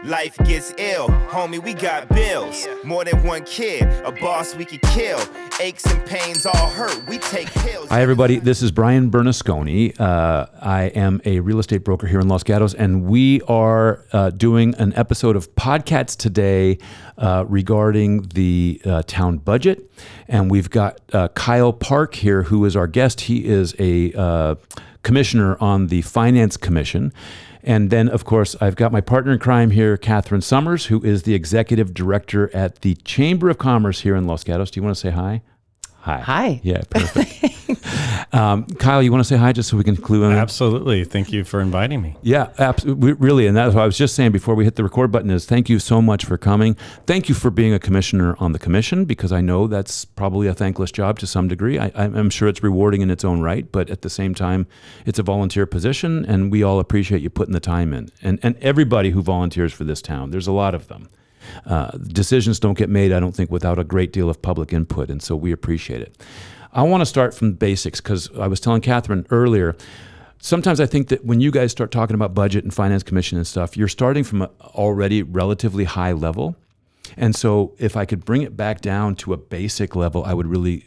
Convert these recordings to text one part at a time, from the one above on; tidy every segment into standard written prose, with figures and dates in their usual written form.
life gets ill. Homie, we got bills. More than one kid, a boss we could kill. Aches and pains all hurt, we take pills. Hi, everybody. This is Brian Bernasconi. I am a real estate broker here in Los Gatos, and we are doing an episode of PodCats today regarding the town budget. And we've got Kyle Park here, who is our guest. He is a commissioner on the Finance Commission. And then, of course, I've got my partner in crime here, Catherine Summers, who is the executive director at the Chamber of Commerce here in Los Gatos. Do you want to say hi? Hi. Hi. Yeah, perfect. Kyle, you want to say hi just so we can clue in? Absolutely. Thank you for inviting me. Yeah, absolutely. Really. And that's what I was just saying before we hit the record button is thank you so much for coming. Thank you for being a commissioner on the commission, because I know that's probably a thankless job to some degree. I'm sure it's rewarding in its own right, but at the same time, it's a volunteer position, and we all appreciate you putting the time in. And everybody who volunteers for this town, there's a lot of them. Decisions don't get made, I don't think, without a great deal of public input, and so we appreciate it. I want to start from the basics, because I was telling Catherine earlier, sometimes I think that when you guys start talking about budget and finance commission and stuff, you're starting from an already relatively high level. And so if I could bring it back down to a basic level, I would really,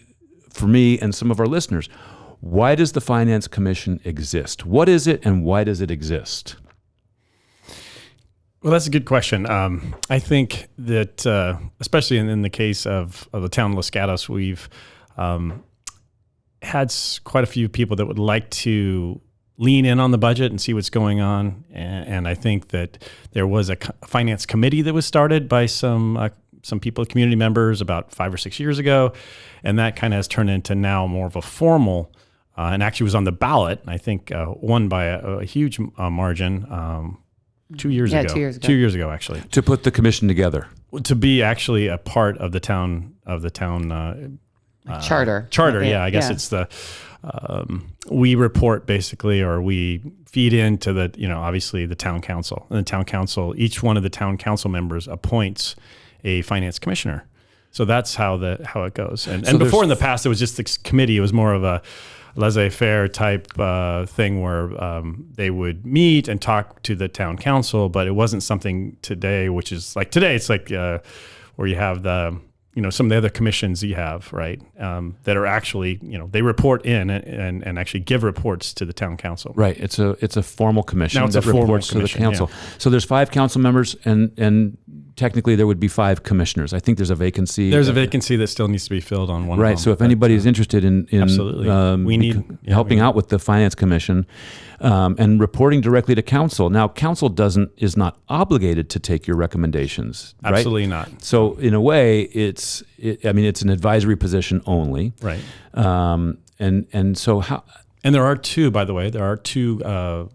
for me and some of our listeners, why does the Finance Commission exist? What is it, and why does it exist? Well, that's a good question. I think that, especially in the case of the town of Los Gatos, we've had quite a few people that would like to lean in on the budget and see what's going on. And I think that there was a finance committee that was started by some people, community members, about 5 or 6 years ago. And that kind of has turned into now more of a formal, and actually was on the ballot, I think won by a huge margin 2 years ago. 2 years ago. 2 years ago, actually. To put the commission together. To be actually a part of the town Charter. Charter, yeah. I guess it's the we report basically, or we feed into the, obviously the town council. And the town council, each one of the town council members appoints a finance commissioner. So that's how it goes. And before, in the past, it was just this committee. It was more of a laissez-faire type thing where they would meet and talk to the town council, but it wasn't something today, which is like today, it's like where you have the, some of the other commissions you have, right, that are actually, they report in and actually give reports to the town council. Right. It's a formal commission now it's that a reports to the council. Yeah. So there's 5 council members, and technically there would be 5 commissioners. I think there's a vacancy. There's a vacancy that still needs to be filled on one. Right. So if anybody is interested in absolutely, we need helping out with the Finance Commission and reporting directly to council. Now, council is not obligated to take your recommendations. Right? Absolutely not. So in a way, it's an advisory position only. Right. And so how? And there are 2, by the way. There are 2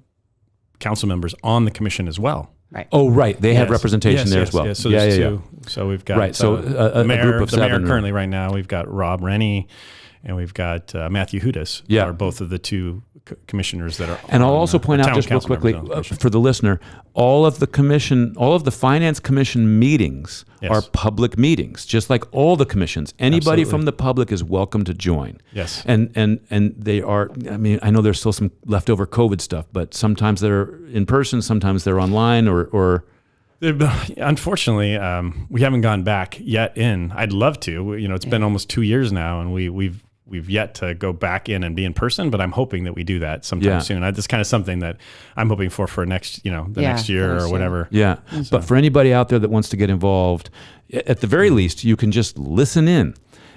council members on the commission as well. Right. Oh, right. They have representation there as well. Yes. So there's 2. So we've got right. So a group of 7. The mayor currently right now, we've got Rob Rennie, and we've got Matthew Hudas. Yeah. Are both of the 2 commissioners that are. And I'll also point out just real quickly for the listener, all of the Finance Commission meetings are public meetings, just like all the commissions. Anybody from the public is welcome to join. Yes. And they are, I know there's still some leftover COVID stuff, but sometimes they're in person, sometimes they're online or unfortunately, we haven't gone back yet in. I'd love to. It's been almost 2 years now, and we've yet to go back in and be in person, but I'm hoping that we do that sometime soon. That's kind of something that I'm hoping for next, next year or whatever. Yeah. So. But for anybody out there that wants to get involved, at the very least, you can just listen in.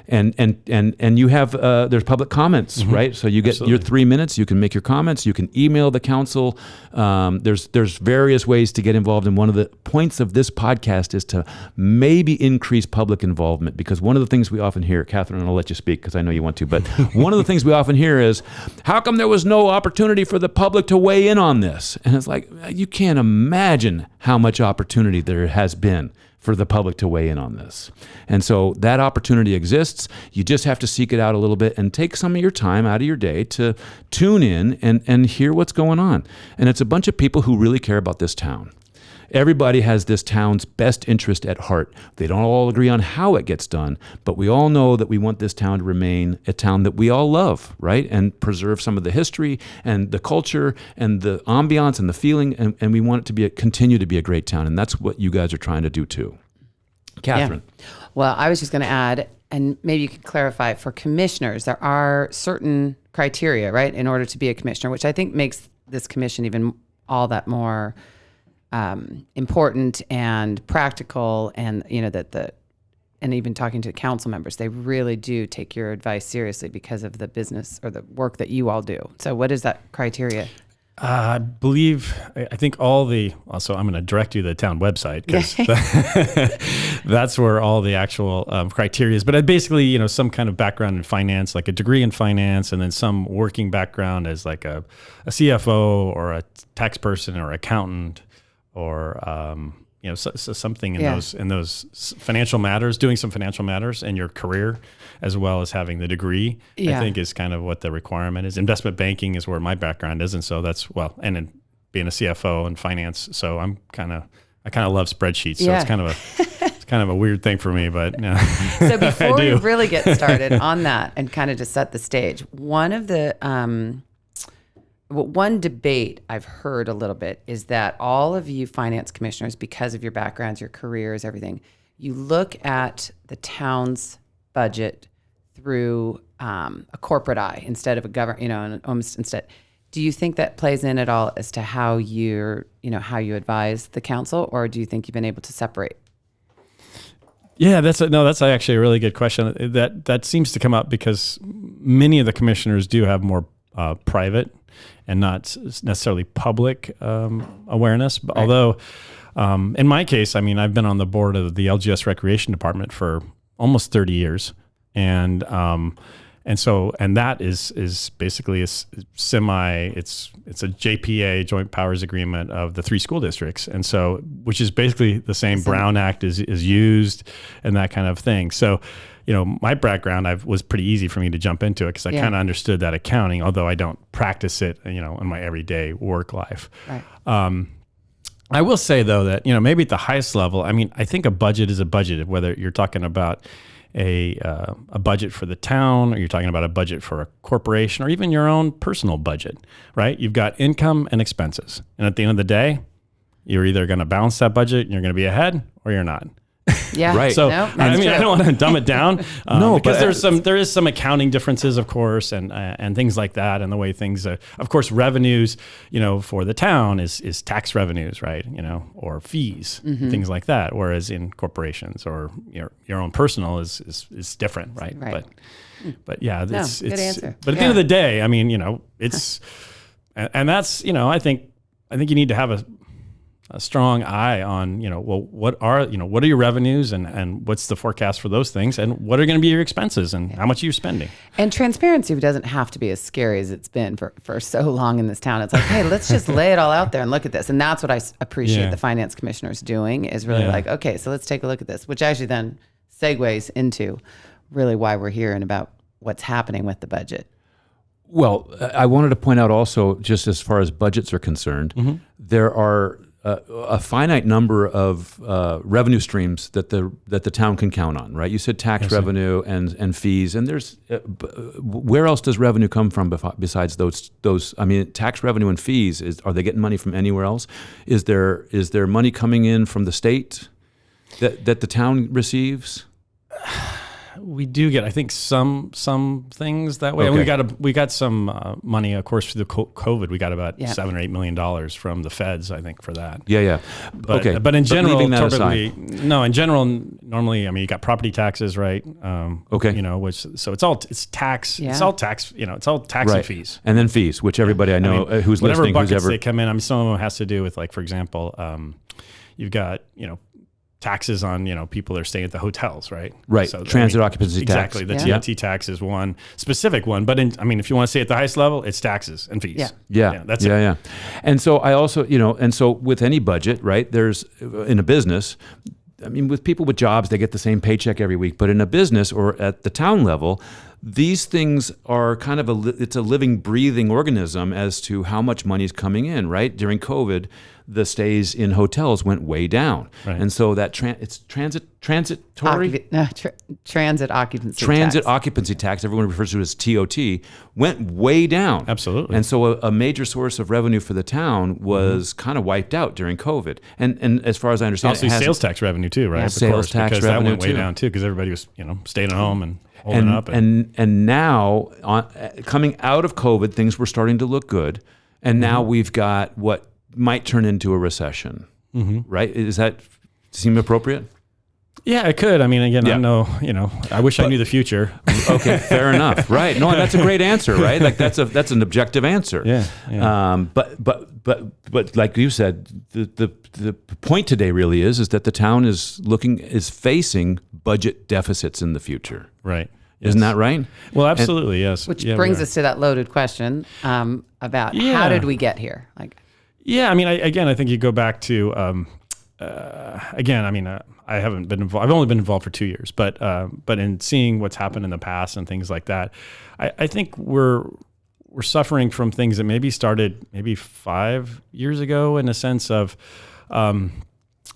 And you have there's public comments, right? So you get your 3 minutes. You can make your comments. You can email the council. There's various ways to get involved. And one of the points of this podcast is to maybe increase public involvement, because one of the things we often hear, Catherine, and I'll let you speak because I know you want to, but one of the things we often hear is, how come there was no opportunity for the public to weigh in on this? And it's like, you can't imagine how much opportunity there has been for the public to weigh in on this. And so that opportunity exists. You just have to seek it out a little bit and take some of your time out of your day to tune in and hear what's going on. And it's a bunch of people who really care about this town. Everybody has this town's best interest at heart. They don't all agree on how it gets done, but we all know that we want this town to remain a town that we all love, right? And preserve some of the history and the culture and the ambiance and the feeling, and we want it to continue to be a great town, and that's what you guys are trying to do too. Catherine. Yeah. Well, I was just going to add, and maybe you can clarify, for commissioners, there are certain criteria, right, in order to be a commissioner, which I think makes this commission even all that more important and practical, and and even talking to council members, they really do take your advice seriously because of the business or the work that you all do. So what is that criteria? I think also I'm going to direct you to the town website, because that's where all the actual criteria is. But basically, some kind of background in finance, like a degree in finance, and then some working background as like a CFO or a tax person or accountant, or so something in those financial matters, doing some financial matters in your career, as well as having the degree. I think is kind of what the requirement is. Investment banking is where my background is, and so and then being a CFO and finance. So I kind of love spreadsheets. So it's kind of a weird thing for me, but So before we really get started on that, and kind of to set the stage, one debate I've heard a little bit is that all of you finance commissioners, because of your backgrounds, your careers, everything, you look at the town's budget through a corporate eye instead of a government, almost instead. Do you think that plays in at all as to how you advise the council, or do you think you've been able to separate? Yeah, that's actually a really good question. That seems to come up because many of the commissioners do have more private and not necessarily public awareness. Right. Although, in my case, I've been on the board of the LGS Recreation Department for almost 30 years, and that is basically it's a JPA, Joint Powers Agreement, of the 3 school districts, and so which is basically the same Brown Act is used and that kind of thing. So, my background was pretty easy for me to jump into it because I kind of understood that accounting, although I don't practice it, in my everyday work life. Right. I will say though that, maybe at the highest level, I think a budget is a budget, whether you're talking about a budget for the town, or you're talking about a budget for a corporation, or even your own personal budget, right? You've got income and expenses. And at the end of the day, you're either going to balance that budget and you're going to be ahead, or you're not. Yeah. Right. So, I don't want to dumb it down, because there is some accounting differences, of course, and things like that, and the way things, of course, revenues, for the town is tax revenues, right? Or fees, things like that. Whereas in corporations or your own personal is different, right? Right. But yeah, good answer. But at the end of the day, it's, and that's, I think you need to have a strong eye on, what are your revenues and what's the forecast for those things, and what are going to be your expenses and how much are you spending. And transparency doesn't have to be as scary as it's been for so long in this town. It's like, hey, let's just lay it all out there and look at this. And that's what I appreciate the finance commissioners doing, is really like, okay, so let's take a look at this, which actually then segues into really why we're here and about what's happening with the budget. Well, I wanted to point out also, just as far as budgets are concerned, there are a finite number of revenue streams that the town can count on, right? You said tax revenue and fees, and there's where else does revenue come from besides those? Tax revenue and fees. Are they getting money from anywhere else? Is there money coming in from the state that the town receives? We do get, I think, some things that way. Okay. And we got some money, of course, through the COVID. We got about $7 or $8 million from the feds, I think, for that. Yeah. But, okay. But in general, normally, you got property taxes, right? Okay. It's tax. Yeah. It's all tax. It's all tax and fees. And then fees, which everybody I know who's listening, whatever who's ever they come in. Some of them has to do with, like, for example, you've got taxes on people that are staying at the hotels, right? Right. So, transit occupancy tax. Exactly. The TOT tax is one specific one, but if you want to say at the highest level, it's taxes and fees. Yeah. That's it. Yeah. And so I also, with any budget, right? There's in a business. With people with jobs, they get the same paycheck every week. But in a business or at the town level, these things are kind of it's a living, breathing organism as to how much money is coming in, right? During COVID, the stays in hotels went way down. Right. And so that it's transitory. Transit occupancy Transit tax. occupancy tax, everyone refers to it as TOT, went way down. Absolutely. And so a major source of revenue for the town was kind of wiped out during COVID. And as far as I understand, Also, sales tax revenue too, right? Yeah, Of sales course, tax because revenue that went way too. down too, because everybody was, staying at home and holding up. And now, coming out of COVID, things were starting to look good. And now we've got what might turn into a recession, right? Does that seem appropriate? Yeah, it could. I mean, again, Yeah. I know, I wish I knew the future. Okay, fair enough. Right. No, that's a great answer, right? Like that's an objective answer. Yeah. But like you said, the point today really is that the town is facing budget deficits in the future. Right. Isn't that right? Well, absolutely, yes. Which Yeah, brings we are. us to that loaded question about how did we get here? Like, Yeah, I mean, I think you go back to, again, I mean, I haven't been involved. I've only been involved for 2 years, but in seeing what's happened in the past and things like that, I think we're suffering from things that maybe started 5 years ago, in a sense of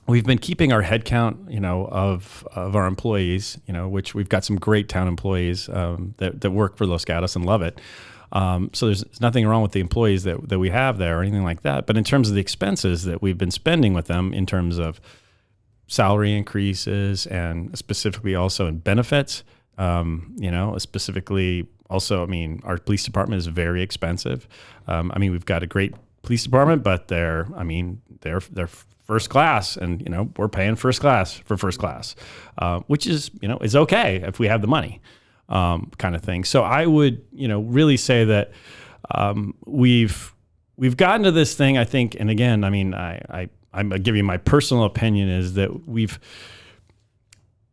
we've been keeping our head count, of our employees, which we've got some great town employees that work for Los Gatos and love it. So there's nothing wrong with the employees that we have there or anything like that. But in terms of the expenses that we've been spending with them, in terms of salary increases and specifically also in benefits, specifically also, I mean, our police department is very expensive. I mean, we've got a great police department, but they're first class, and we're paying first class, which is is okay if we have the money. Kind of thing. So I would, really say that we've gotten to this thing, I think, and again, I mean, I'm giving my personal opinion is that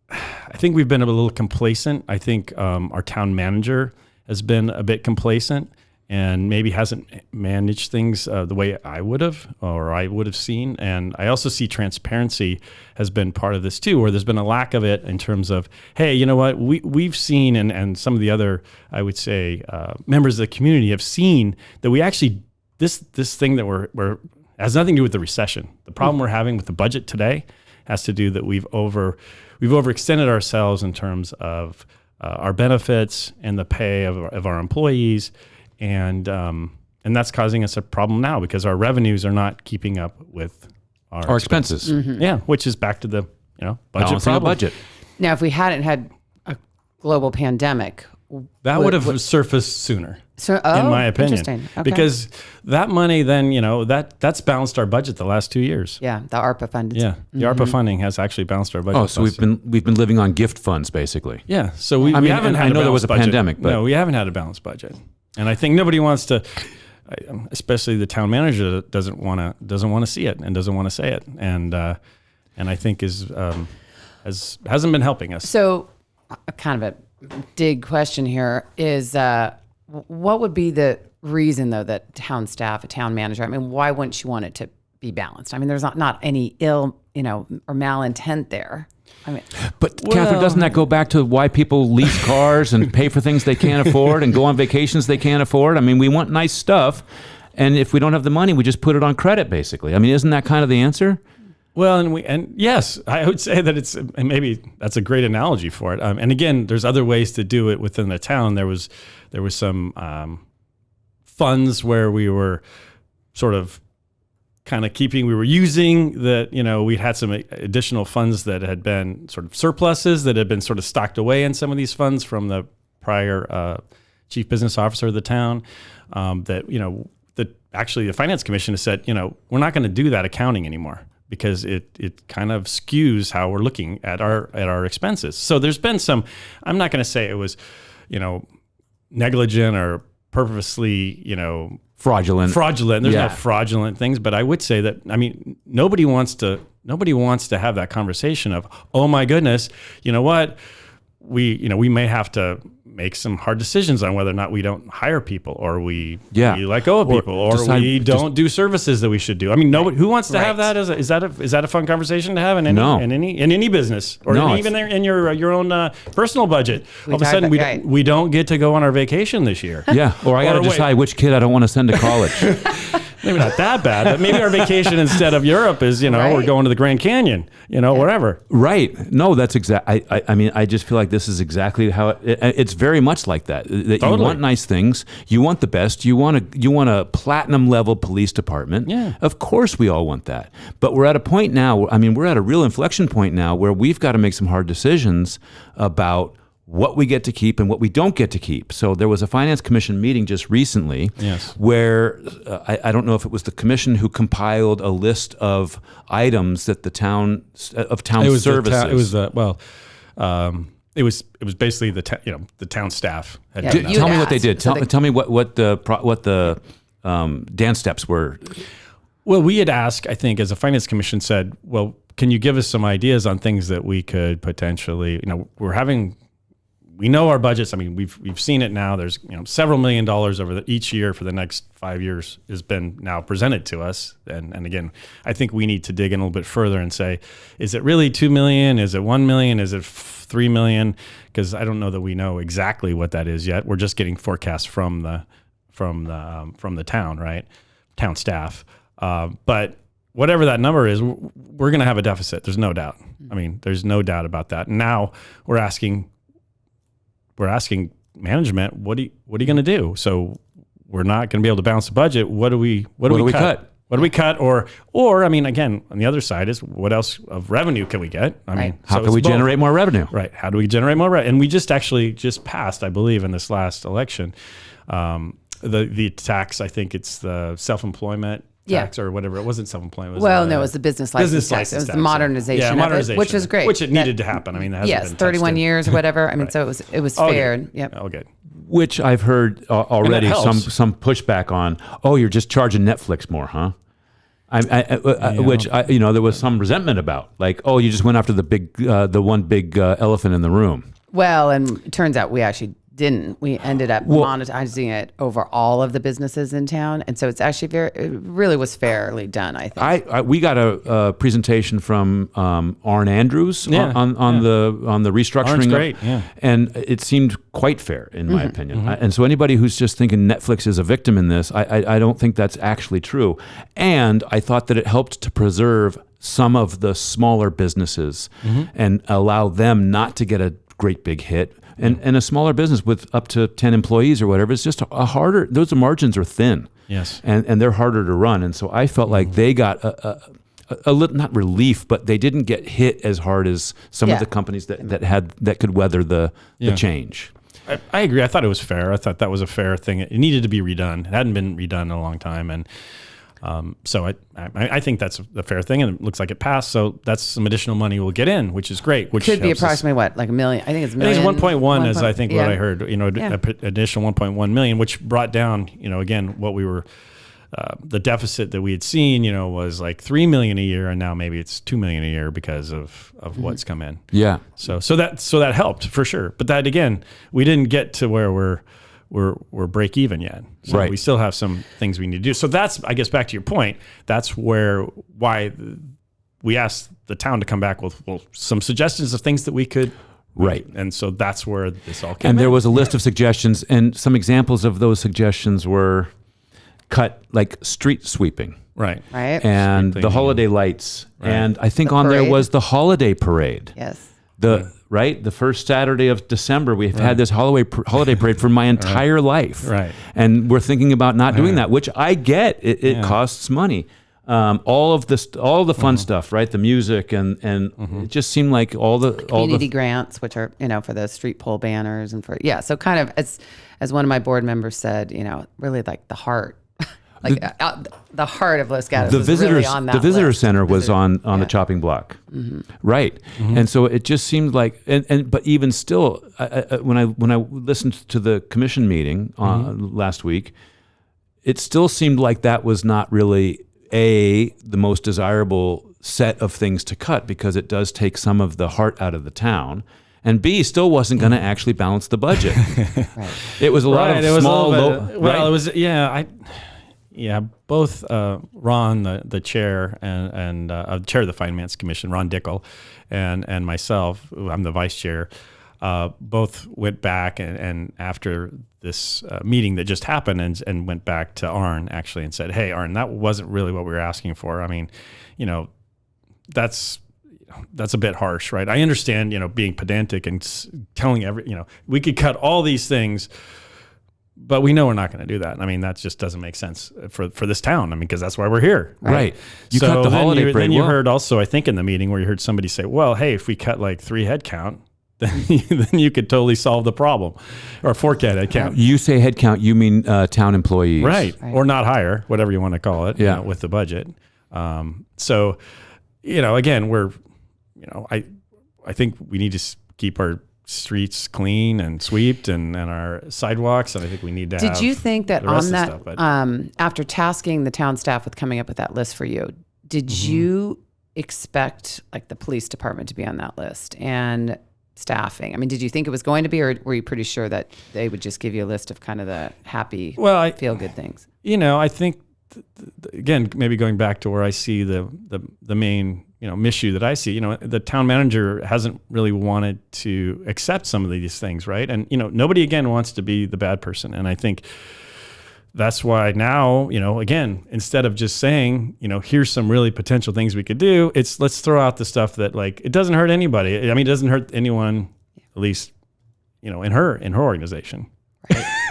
I think we've been a little complacent. I think our town manager has been a bit complacent and maybe hasn't managed things the way I would have seen. And I also see transparency has been part of this too, where there's been a lack of it in terms of, hey, you know what, we've seen, and some of the other, I would say, members of the community have seen that we actually, this thing that we're has nothing to do with the recession. The problem we're having with the budget today has to do that we've overextended ourselves in terms of our benefits and the pay of our employees. And that's causing us a problem now because our revenues are not keeping up with our expenses. Yeah, which is back to the budget Balancing a problem. budget. now, if we hadn't had a global pandemic, That would have surfaced sooner, so, in my opinion, interesting. Okay. because that money then that's balanced our budget the last 2 years. yeah, the ARPA fund. Yeah, the ARPA funding has actually balanced our budget. Oh, so we've been living on gift funds basically. Yeah, so we mean, haven't and had. I know there was a balanced budget. pandemic, but no, we haven't had a balanced budget, and I think nobody wants to, especially the town manager, doesn't want to see it and doesn't want to say it, and I think hasn't been helping us. So, kind of a dig question here is, what would be the reason though that town staff, a town manager, I mean, why wouldn't you want it to be balanced? I mean, there's not any ill, or malintent there. I mean, But Catherine, doesn't that go back to why people lease cars and pay for things they can't afford and go on vacations they can't afford? I mean, we want nice stuff, and if we don't have the money, we just put it on credit, basically. I mean, isn't that kind of the answer? Well, and yes, I would say that and maybe that's a great analogy for it. And again, there's other ways to do it within the town. There was some funds where we were sort of we were using that, we had some additional funds that had been sort of surpluses that had been sort of stocked away in some of these funds from the prior chief business officer of the town, that actually the finance commission has said, we're not going to do that accounting anymore, because it kind of skews how we're looking at our expenses. So there's been some, I'm not going to say it was, negligent or purposely, Fraudulent. There's no fraudulent things, but I would say that, I mean, nobody wants to have that conversation of, oh my goodness, you know what? We may have to make some hard decisions on whether or not we don't hire people, or we let go of people, or we don't do services that we should do. I mean, nobody who wants to have that is that a fun conversation to have in any business, or even in your own personal budget. All of a sudden, we don't get to go on our vacation this year. Yeah, or I got to decide which kid I don't want to send to college. maybe not that bad, but maybe our vacation instead of Europe is, we're Right. going to the Grand Canyon, wherever. Right. No, that's exactly. I mean, I just feel like this is exactly how it's very much like that. That Totally. You want nice things. You want the best. You want a platinum level police department. Yeah. Of course, we all want that. But we're at a point now. I mean, we're at a real inflection point now where we've got to make some hard decisions about what we get to keep and what we don't get to keep. So there was a finance commission meeting just recently where I don't know if it was the commission who compiled a list of items that the town services. It was basically the town staff had Yeah, done that. you Tell me had what they asked. did. So Tell me what the dance steps were. Well, we had asked, I think, as a finance commission said, well, can you give us some ideas on things that we could potentially, we know our budgets. I mean, we've seen it now. There's several $1 million over each year for the next 5 years has been now presented to us. And again, I think we need to dig in a little bit further and say, is it really 2 million? Is it 1 million? Is it 3 million? Because I don't know that we know exactly what that is yet. We're just getting forecasts from the town, right? Town staff. But whatever that number is, we're going to have a deficit. There's no doubt. I mean, there's no doubt about that. Now we're asking management, what are you going to do? So we're not going to be able to balance the budget. What do we cut? What do we cut? Or I mean, again, on the other side is what else of revenue can we get? I mean, How can we generate more revenue? Right. How do we generate more revenue? And we just passed, I believe, in this last election, the tax. I think it's the self-employment tax or whatever. It wasn't self-employment. It was the business license tax. It was the modernization of it, which was great. Which it needed to happen. I mean, that hasn't been 31 touched in. years or whatever. I mean, so it was fair. Good. Yep. Oh, good. Which I've heard already helps. some pushback on. Oh, you're just charging Netflix more, huh? Which there was some resentment about. Like, oh, you just went after the one big elephant in the room. Well, and it turns out we actually didn't. We ended up monetizing it over all of the businesses in town, and so it's actually it really was fairly done, I think. We got a presentation from Arn Andrews on the restructuring. Arn's great, and it seemed quite fair in my opinion. And so anybody who's just thinking Netflix is a victim in this, I don't think that's actually true. And I thought that it helped to preserve some of the smaller businesses and allow them not to get a great big hit. And a smaller business with up to 10 employees or whatever, it's just those margins are thin. Yes. And they're harder to run. And so I felt like they got a little, not relief, but they didn't get hit as hard as some of the companies that could weather the change. I agree. I thought it was fair. I thought that was a fair thing. It needed to be redone. It hadn't been redone in a long time. And so I think that's a fair thing, and it looks like it passed. So that's some additional money we'll get in, which is great. Which could be approximately what, like $1 million? I think it's $1 million. I think it's 1.1 is I think what I heard. Additional 1.1 million, which brought down again what we were the deficit that we had seen was like 3 million a year, and now maybe it's 2 million a year because of what's come in. Yeah. So that helped for sure. But that again, we didn't get to where we're break even yet. So right. We still have some things we need to do. So that's, I guess, back to your point, that's why we asked the town to come back with some suggestions of things that we could. Right. And so that's where this all came And there in. was a list of suggestions, and some examples of those suggestions were cut like street sweeping. Right. And the holiday lights. Right. And I think The on there parade. was the holiday parade. Yes. The first Saturday of December, we've had this holiday parade for my entire life. Right. And we're thinking about not doing that, which I get. It costs money. All the fun stuff, right? The music and it just seemed like all the Community grants, which are, for the street pole banners and so kind of as one of my board members said, really like the heart. Like the heart of Los Gatos was really on that the visitor list. center was on the chopping block, right? And so it just seemed like, but even still, when I listened to the commission meeting last week, it still seemed like that was not really the most desirable set of things to cut, because it does take some of the heart out of the town. And B, still wasn't going to actually balance the budget. Right. It was a lot of small. It was both Ron, the chair, and chair of the Finance Commission, Ron Dickel, and myself, I'm the vice chair. both went back and after this meeting that just happened and went back to Arn actually and said, hey, Arn, that wasn't really what we were asking for. I mean, that's a bit harsh, right? I understand, being pedantic and telling we could cut all these things, but we know we're not going to do that. I mean, that just doesn't make sense for this town. I mean, because that's why we're here. Right. You cut the holiday break. Then you heard also, I think in the meeting where you heard somebody say, well, hey, if we cut like 3 head count, then you could totally solve the problem, or 4 head count. You say head count, you mean town employees. Right. Or not hire, whatever you want to call it, with the budget. So, again, we're, I think we need to keep our streets clean and swept and our sidewalks. And I think we need to Did you think that on that, stuff, after tasking the town staff with coming up with that list for you, did you expect like the police department to be on that list and staffing? I mean, did you think it was going to be, or were you pretty sure that they would just give you a list of kind of the happy, feel-good things? I think, again, maybe going back to where I see the main, issue that I see, the town manager hasn't really wanted to accept some of these things, right? And, nobody, again, wants to be the bad person. And I think that's why now, again, instead of just saying, here's some really potential things we could do, it's let's throw out the stuff that, like, it doesn't hurt anybody. I mean, it doesn't hurt anyone, at least, in her organization.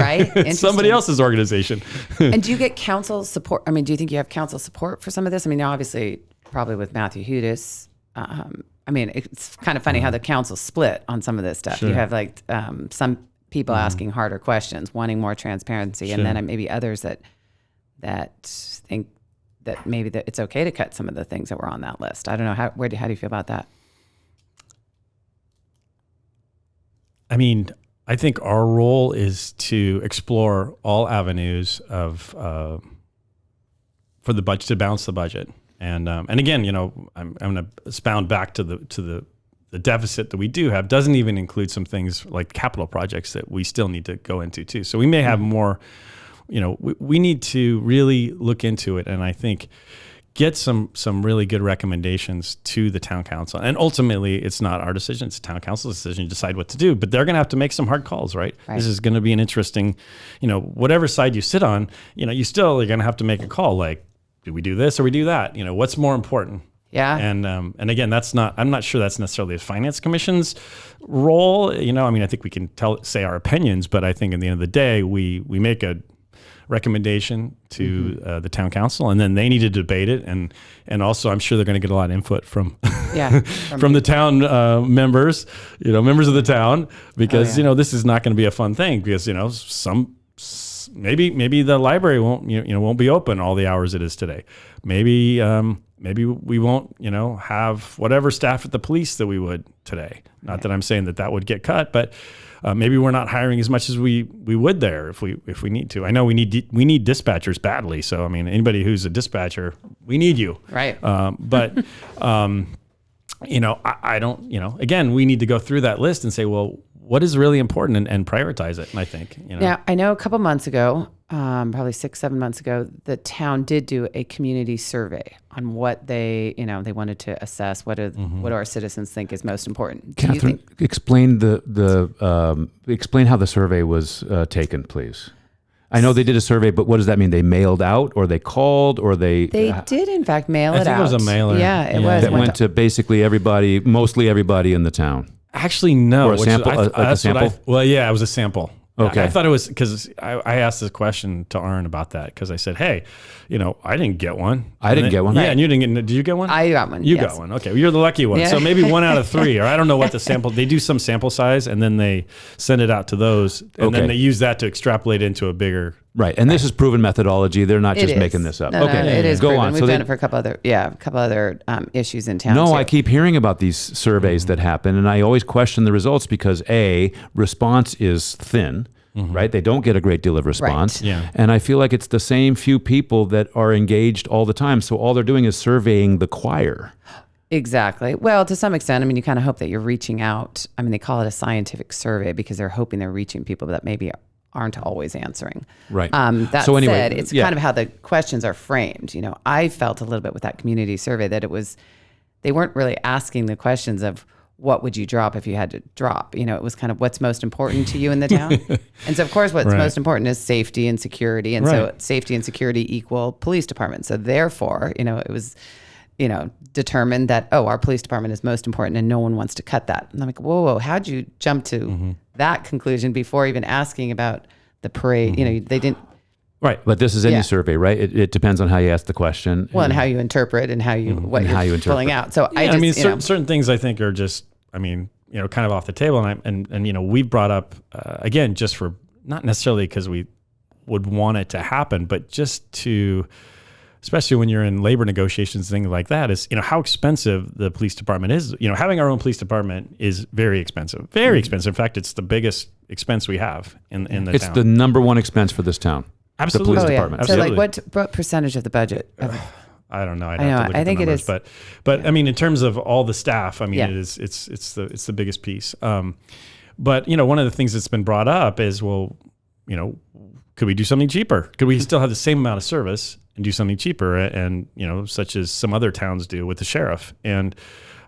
Right. Somebody else's organization. And do you get council support? I mean, do you think you have council support for some of this? I mean, obviously, probably with Matthew Hudis. I mean, it's kind of funny how the council split on some of this stuff. Sure. You have like some people asking harder questions, wanting more transparency, and then maybe others that think that maybe that it's okay to cut some of the things that were on that list. I don't know how do you feel about that? I mean, I think our role is to explore all avenues for the budget, to balance the budget. And again, I'm going to expound back to the deficit that we do have doesn't even include some things like capital projects that we still need to go into too. So we may have more, we need to really look into it. And I think get some really good recommendations to the town council. And ultimately, it's not our decision. It's the town council's decision to decide what to do. But they're going to have to make some hard calls, right? This is going to be an interesting, whatever side you sit on, you still are going to have to make a call. Like, do we do this or we do that? What's more important? Yeah. And again, I'm not sure that's necessarily the finance commission's role. I mean, I think we can say our opinions, but I think at the end of the day, we make a recommendation to the town council, and then they need to debate it, and also I'm sure they're going to get a lot of input from from the town members, members of the town, because this is not going to be a fun thing, because maybe the library won't be open all the hours it is today. Maybe we won't have whatever staff at the police that we would today. Not that I'm saying that would get cut, but maybe we're not hiring as much as we would there if we need to. I know we need dispatchers badly. So I mean, anybody who's a dispatcher, we need you. Right. But I don't. Again, we need to go through that list and say, well, what is really important and prioritize it. And I think Yeah, I know a couple months ago, probably 6-7 months ago, the town did do a community survey on what they wanted to assess. What do our citizens think is most important? Catherine, explain explain how the survey was taken, please. I know they did a survey, but what does that mean? They mailed out, or they called, or they did in fact mail it out. I think it was a mailer. Yeah, it was. That went to basically everybody, mostly everybody in the town. Actually, no. Or a sample? A sample? It was a sample. Okay. I thought it was because I asked this question to Arn about that, because I said, hey, I didn't get one. I didn't get one. Yeah, Right. And you didn't get. Did you get one? I got one. You yes. got one. Okay, well, you're the lucky one. Yeah. So maybe 1 out of 3, or I don't know what the sample. They do some sample size, and then they send it out to those, and then they use that to extrapolate into a bigger. Right, and this is proven methodology. They're not It just is. making this up. No, Okay, it is go proven. on. We've done it for a couple other issues in town. No, too. I keep hearing about these surveys that happen, and I always question the results because response is thin. Right? They don't get a great deal of response. Right. Yeah. And I feel like it's the same few people that are engaged all the time. So all they're doing is surveying the choir. Exactly. Well, to some extent, I mean, you kind of hope that you're reaching out. I mean, they call it a scientific survey because they're hoping they're reaching people that maybe aren't always answering. Right. That So anyway, said, it's kind of how the questions are framed. I felt a little bit with that community survey that they weren't really asking the questions of what would you drop if you had to drop? It was kind of what's most important to you in the town. And so, of course, what's most important is safety and security. And so safety and security equal police department. So therefore, it was, determined that, our police department is most important and no one wants to cut that. And I'm like, whoa, how'd you jump to that conclusion before even asking about the parade? They didn't. Right, but this is any survey, right? It depends on how you ask the question. Well, and how you interpret and how you what you're filling out. So certain things I think are just, kind of off the table. And we brought up again, just for not necessarily because we would want it to happen, but just to, especially when you're in labor negotiations, things like that, is how expensive the police department is. Having our own police department is very expensive, very expensive. In fact, it's the biggest expense we have in the town. It's the number one expense for this town. Absolutely. The police department. Absolutely. So like what percentage of the budget? I don't know. I'd have to look at the numbers, but in terms of all the staff, it's the biggest piece. But one of the things that's been brought up is, well, could we do something cheaper? Could we still have the same amount of service and do something cheaper? And such as some other towns do with the sheriff. And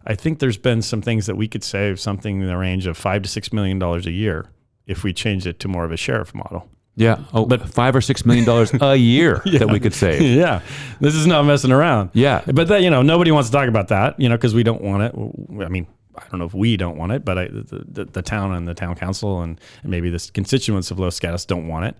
I think there's been some things that we could save something in the range of $5 to $6 million a year if we changed it to more of a sheriff model. Yeah, but $5 or $6 million a year that we could save. Yeah, this is not messing around. Yeah, but that, nobody wants to talk about that, because we don't want it. I mean, I don't know if we don't want it, but the town and the town council and maybe the constituents of Los Gatos don't want it.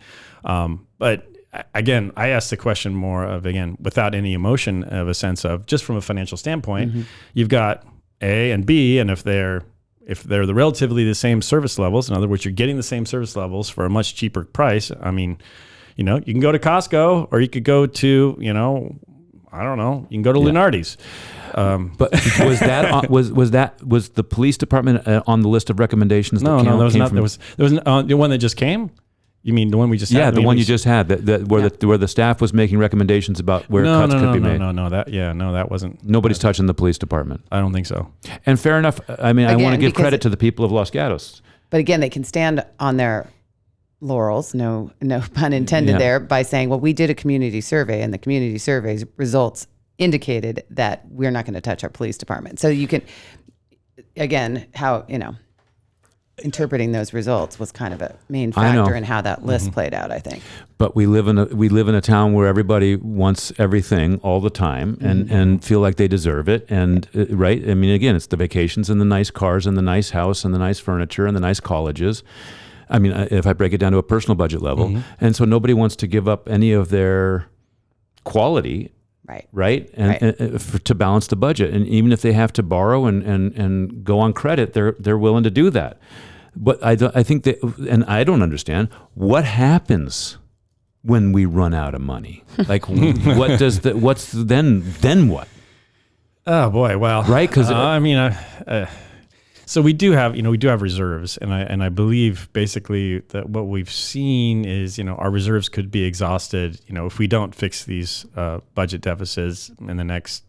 But again, I asked the question more of, again, without any emotion, of a sense of just from a financial standpoint, you've got A and B, and if they're the relatively the same service levels, in other words, you're getting the same service levels for a much cheaper price. I mean, you can go to Costco, or you could go to, I don't know, you can go to Lunardi's. But was the police department on the list of recommendations? No, that was not. There was the one that just came. You mean the one we just had? Yeah, the one you just had, where the staff was making recommendations about where cuts could be made. No, that wasn't. Nobody's touching the police department. I don't think so. And fair enough. I mean, again, I want to give credit to the people of Los Gatos. But again, they can stand on their laurels, no pun intended there, by saying, well, we did a community survey, and the community survey's results indicated that we're not going to touch our police department. So you can, again, how, interpreting those results was kind of a main factor in how that list played out, I think. But we live in a town where everybody wants everything all the time and feel like they deserve it. And right, I mean, again, it's the vacations and the nice cars and the nice house and the nice furniture and the nice colleges. I mean, if I break it down to a personal budget level, and so nobody wants to give up any of their quality. Right. And to balance the budget. And even if they have to borrow and go on credit, they're willing to do that. But I think that, and I don't understand, what happens when we run out of money? Like, what's then what? Oh boy. Well, right. Cause so we do have reserves, and I believe basically that what we've seen is, our reserves could be exhausted, if we don't fix these budget deficits in the next,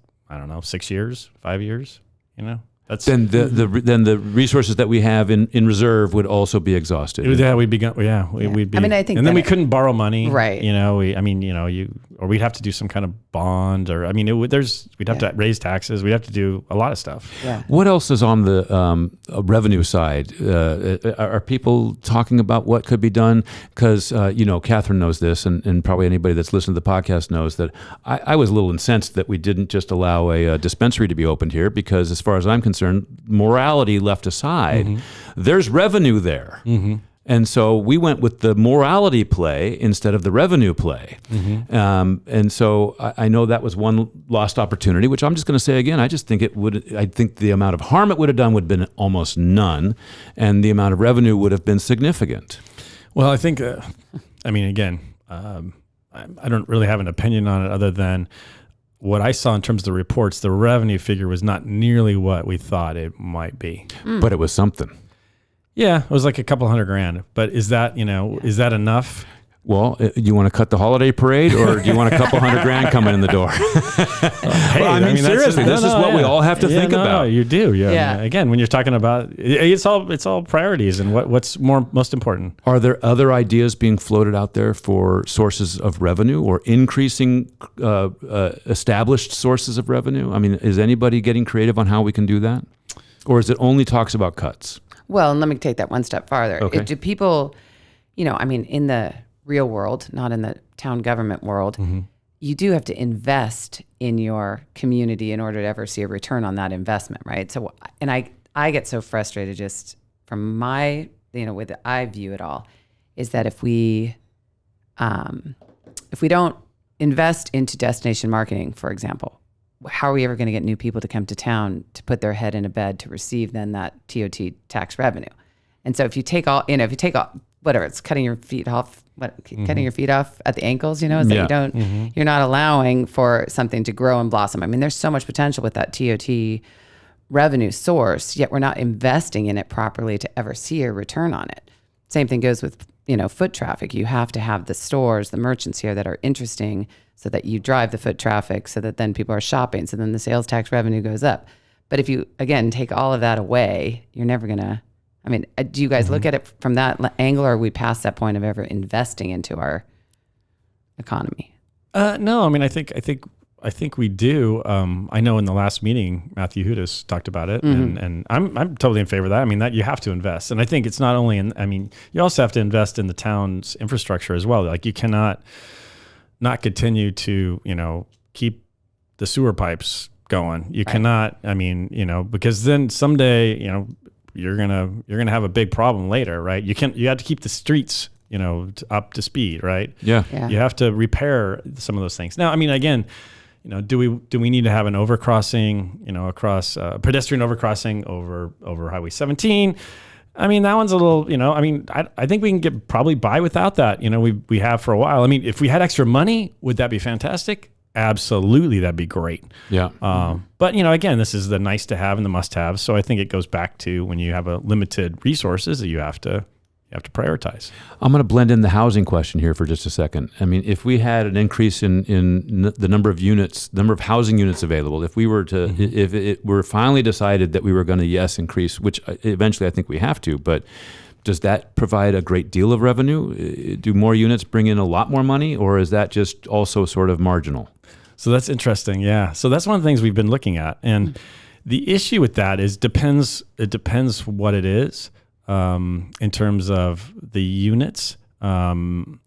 6 years, 5 years, That's then the resources that we have in reserve would also be exhausted. We'd be. I mean, I think, and then we couldn't borrow money, right? Or we'd have to do some kind of bond, or we'd have to raise taxes. We'd have to do a lot of stuff. Yeah. What else is on the revenue side? Are people talking about what could be done? Because Catherine knows this, and probably anybody that's listened to the podcast knows that I was a little incensed that we didn't just allow a dispensary to be opened here, because as far as I'm concerned, morality left aside, there's revenue there. And so we went with the morality play instead of the revenue play. And so I know that was one lost opportunity, which I'm just going to say again, I think the amount of harm it would have done would have been almost none, and the amount of revenue would have been significant. Well, I think, again, I don't really have an opinion on it other than what I saw in terms of the reports. The revenue figure was not nearly what we thought it might be. But it was something. Yeah, it was like a couple $100,000. But is that enough? Well, you want to cut the holiday parade, or do you want a couple $100,000 coming in the door? Hey, seriously, this is what we all have to think about. You do. Yeah. Again, when you're talking about, it's all priorities and what's most important. Are there other ideas being floated out there for sources of revenue, or increasing established sources of revenue? I mean, is anybody getting creative on how we can do that? Or is it only talks about cuts? Well, and let me take that one step farther. Okay. Do people, I mean, in the real world, not in the town government world, you do have to invest in your community in order to ever see a return on that investment, right? So, and I get so frustrated just from my, way that I view it all, is that if we don't invest into destination marketing, for example, how are we ever going to get new people to come to town to put their head in a bed to receive then that TOT tax revenue? And so if you take all, whatever, it's cutting your feet off, cutting your feet off at the ankles, is that you don't, you're not allowing for something to grow and blossom. I mean, there's so much potential with that TOT revenue source, yet we're not investing in it properly to ever see a return on it. Same thing goes with, foot traffic. You have to have the stores, the merchants here that are interesting so that you drive the foot traffic so that then people are shopping. So then the sales tax revenue goes up. But if you, again, take all of that away, you're never going to, do you guys look at it from that angle, or are we past that point of ever investing into our economy? No, I think we do. I know in the last meeting, Matthew Hudas talked about it, and I'm totally in favor of that. That you have to invest. And I think it's not only you also have to invest in the town's infrastructure as well. Like you cannot not continue to, keep the sewer pipes going. You cannot, because then someday, you're going to have a big problem later, right? You have to keep the streets, up to speed, right? Yeah. You have to repair some of those things. Now, again, do we need to have an overcrossing, across pedestrian overcrossing over Highway 17? That one's a little, I think we can get probably by without that. We have for a while. If we had extra money, would that be fantastic? Absolutely, that'd be great. Yeah. But again, this is the nice to have and the must have. So I think it goes back to when you have a limited resources that you have to prioritize. I'm going to blend in the housing question here for just a second. If we had an increase in the number of units, number of housing units available, if we were to, if it were finally decided that we were going to, increase, which eventually I think we have to, but does that provide a great deal of revenue? Do more units bring in a lot more money, or is that just also sort of marginal? So that's interesting. Yeah. So that's one of the things we've been looking at. And the issue with that is it depends what it is. In terms of the units. And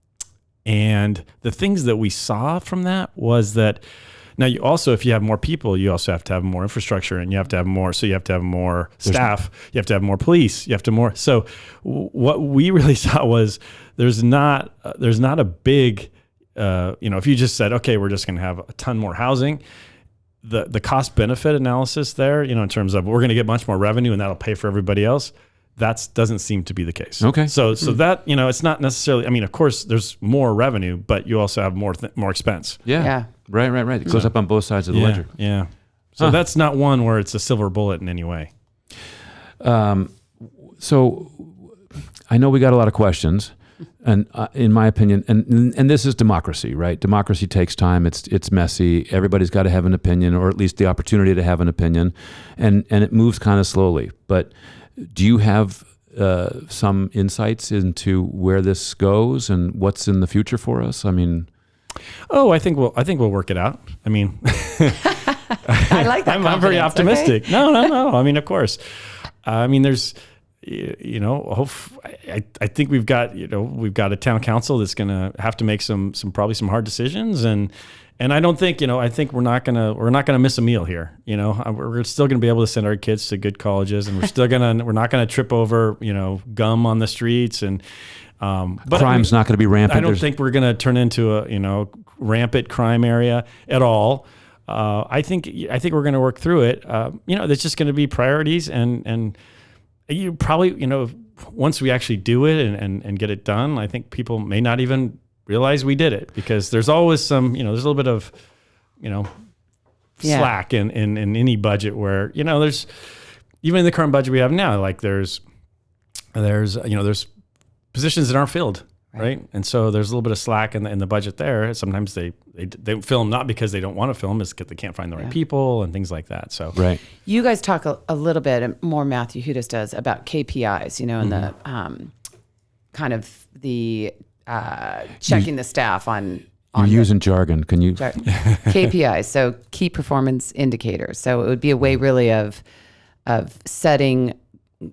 the things that we saw from that was that now you also, if you have more people, you also have to have more infrastructure, and you have to have more. So you have to have more staff, you have to have more police, you have to more. So what we really saw was there's not a big, if you just said, okay, we're just going to have a ton more housing, the cost benefit analysis there, in terms of we're going to get much more revenue and that'll pay for everybody else. That doesn't seem to be the case. Okay. So that, it's not necessarily, of course there's more revenue, but you also have more expense. Yeah. Right. It goes up on both sides of the ledger. Yeah. So that's not one where it's a silver bullet in any way. So I know we got a lot of questions, and in my opinion, and this is democracy, right? Democracy takes time. It's messy. Everybody's got to have an opinion, or at least the opportunity to have an opinion, and it moves kind of slowly. But do you have some insights into where this goes and what's in the future for us? I think we'll work it out. I like that. I'm very optimistic. Okay. No. Of course. There's, I think we've got a town council that's going to have to make some hard decisions, and I don't think, I think we're not gonna miss a meal here. We're still gonna be able to send our kids to good colleges, and we're not gonna trip over, gum on the streets, and but crime's not gonna be rampant. I don't think we're gonna turn into a rampant crime area at all. I think we're gonna work through it. There's just gonna be priorities, and you probably, once we actually do it and get it done, I think people may not even realize we did it, because there's always some, there's a little bit of, slack in any budget where, there's, even in the current budget we have now, like there's positions that aren't filled, right? And so there's a little bit of slack in the budget there. Sometimes they don't film, not because they don't want to film, it's because they can't find the right people and things like that. So you guys talk a little bit more, Matthew Hudas does, about KPIs, and the kind of the checking the staff on you're using jargon. Can you KPIs? So key performance indicators. So it would be a way really of of setting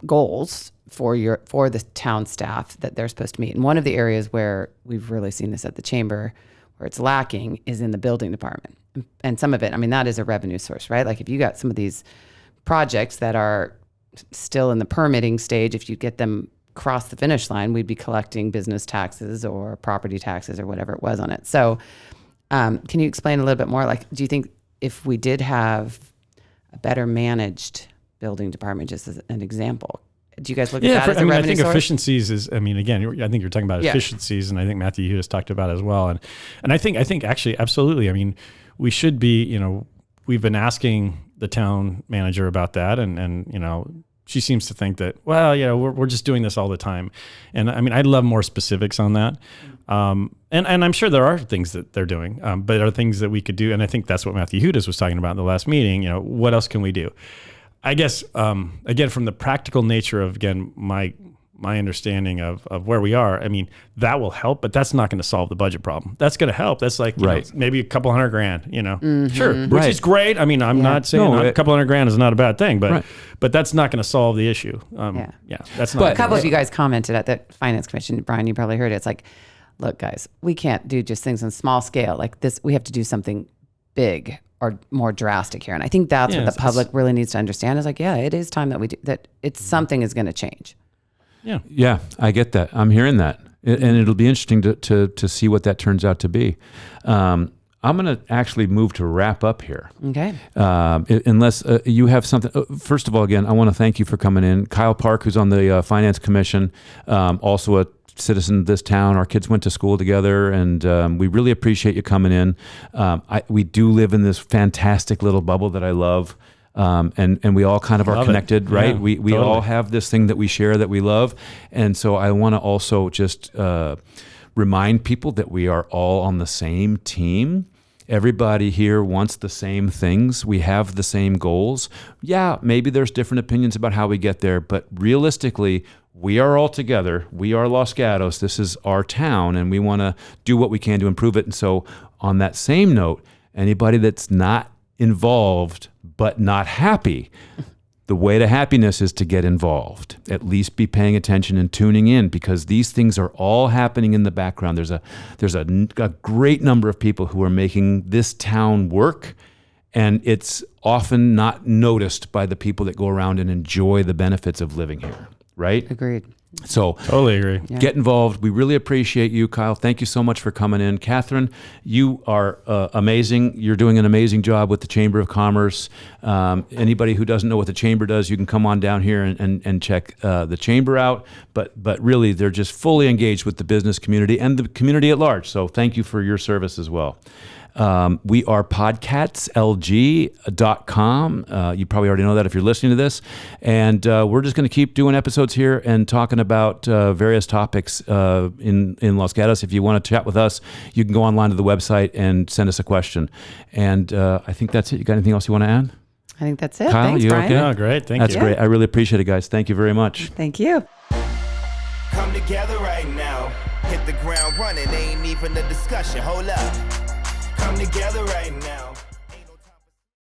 goals for the town staff that they're supposed to meet. And one of the areas where we've really seen this at the chamber, where it's lacking, is in the building department. And some of it, I mean, that is a revenue source, right? Like if you got some of these projects that are still in the permitting stage, if you get them across the finish line, we'd be collecting business taxes or property taxes or whatever it was on it. So can you explain a little bit more? Like, do you think if we did have a better managed building department, just as an example, do you guys look at that as a revenue I think source? efficiencies is, I mean, again, I think you're talking about efficiencies, and I think Matthew Hughes talked about it as well. And I think actually, absolutely. I mean, we should be, we've been asking the town manager about that, and she seems to think that, well, we're just doing this all the time. And I mean, I'd love more specifics on that. And I'm sure there are things that they're doing, but there are things that we could do. And I think that's what Matthew Hughes was talking about in the last meeting. What else can we do? I guess, again, from the practical nature of, again, my understanding of where we are, I mean, that will help, but that's not going to solve the budget problem. That's going to help. That's like, maybe a couple $100,000, sure, which is great. I mean, I'm not saying a couple $100,000 is not a bad thing, but that's not going to solve the issue. That's not. But a couple of you guys commented at the Finance Commission. Brian, you probably heard it. It's like, look, guys, we can't do just things on small scale like this. We have to do something big or more drastic here. And I think that's what the public really needs to understand is like, it is time that we do that. It's something is going to change. Yeah, I get that. I'm hearing that. And it'll be interesting to see what that turns out to be. I'm going to actually move to wrap up here. Okay. Unless you have something. First of all, again, I want to thank you for coming in. Kyle Park, who's on the Finance Commission, also a citizen of this town. Our kids went to school together, and we really appreciate you coming in. We do live in this fantastic little bubble that I love. And we all kind of are connected, right? Yeah, we totally. all have this thing that we share that we love. And so I want to also just remind people that we are all on the same team. Everybody here wants the same things. We have the same goals. Yeah, maybe there's different opinions about how we get there, but realistically, we are all together. We are Los Gatos. This is our town, and we want to do what we can to improve it. And so on that same note, anybody that's not involved but not happy, the way to happiness is to get involved. At least be paying attention and tuning in, because these things are all happening in the background. There's a great number of people who are making this town work, and it's often not noticed by the people that go around and enjoy the benefits of living here, right? Agreed. So totally agree. Get involved. We really appreciate you, Kyle. Thank you so much for coming in. Catherine, you are amazing. You're doing an amazing job with the Chamber of Commerce. Anybody who doesn't know what the Chamber does, you can come on down here and check the Chamber out. But really, they're just fully engaged with the business community and the community at large. So thank you for your service as well. We are podcatslg.com. You probably already know that if you're listening to this. And we're just going to keep doing episodes here and talking about various topics in Los Gatos. If you want to chat with us, you can go online to the website and send us a question. And I think that's it. You got anything else you want to add? I think that's it. Kyle, Thanks, you Brian. okay? Yeah, great. Thank you. That's great. I really appreciate it, guys. Thank you very much. Thank you. Come together right now. Hit the ground running, ain't even a discussion. Hold up. Come together right now.